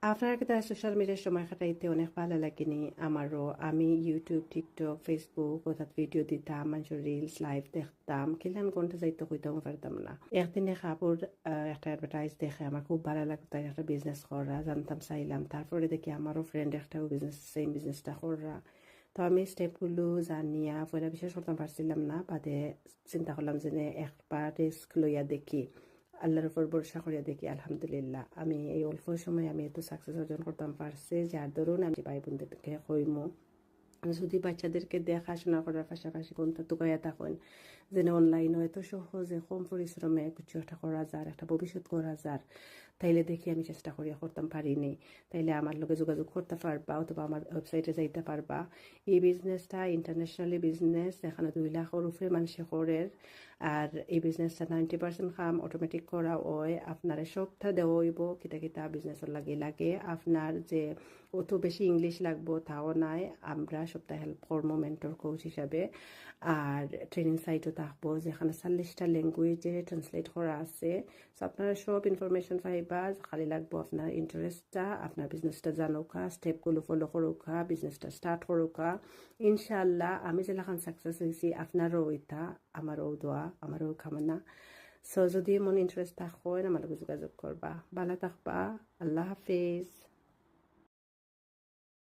আপনার কাছে সোশ্যাল মিডিয়ার সময় কাটাইতে অনেক ভালো লাগেনি আমারও। আমি ইউটিউব, টিকটক, ফেসবুক অর্থাৎ ভিডিও দিতাম, মানুষের রিলস লাইভ দেখতাম, কিলান ঘন্টা যাইতে কইতাম পারতাম না। একদিনে কাপড় একটা অ্যাডভার্টাইজ দেখে আমার খুব ভালো লাগতো, একটা বিজনেস করা জানতাম, চাইলাম। তারপরে দেখি আমারও ফ্রেন্ড একটাও বিজনেস সেম বিজনেসটা করা। তো আমি স্টেপগুলো জানিয়া পয়লা বিশ্বাস করতাম পারছিলাম না, বাদে চিন্তা করলাম যে একবার রিস্ক লইয়া দেখি, আল্লাহর উপর ভরসা করিয়া দেখি। আলহামদুলিল্লাহ আমি এই অল্প সময় আমি এত সাকসেস অর্জন করতাম পারছি, যার দরুন আমি ভাই বোনদেরকে কইমু যদি বাচ্চাদেরকে দেখাশোনা করার পাশাপাশি কোনটা তুকাইয়া থাকেন যেন অনলাইনে এত সহজে কম পরিশ্রমে কিছু একটা করা যায়, একটা ভবিষ্যৎ করা যায়, তাইলে দেখি আমি চেষ্টা করিয়া করতাম পারিনি। তাইলে আমার লোকে যোগাযোগ করতে পারবা অথবা আমার ওয়েবসাইটে যাইতে পারবা। এই বিজনেসটা ইন্টারন্যাশনালি বিজনেস, এখানে 2 লাখের উপরে মানুষে করে। আর এই বিজনেসটা 90% কাম অটোমেটিক করা হয়। আপনার সবটা দেওয়া হইব কিতা কিতা বিজনেসের লাগে লাগে। আপনার যে অত বেশি ইংলিশ লাগবো তাও নাই, আমরা সপ্তাহে হেল্প করবো মেন্টর কোচ হিসাবে। আর ট্রেনিং সাইটও থাকবো যেখানে 40টা ল্যাঙ্গুয়েজে ট্রান্সলেট করা আছে। সো আপনারা সব ইনফরমেশন পাইবা, খালি লাগবো আপনার ইন্টারেস্টটা, আপনার বিজনেসটা জানোকা, স্টেপগুলো ফলো করোকা, বিজনেসটা স্টার্ট করোকা। ইনশাল্লাহ আমি যেলাখান সাকসেস হয়েছি আপনারও ওইটা, আমারও দোয়া, আমারও কামনা। সো যদি মন ইন্টারেস্ট থাকেন আমার লগে যোগাযোগ করবা। ভালো থাকবা। আল্লাহ হাফিজ।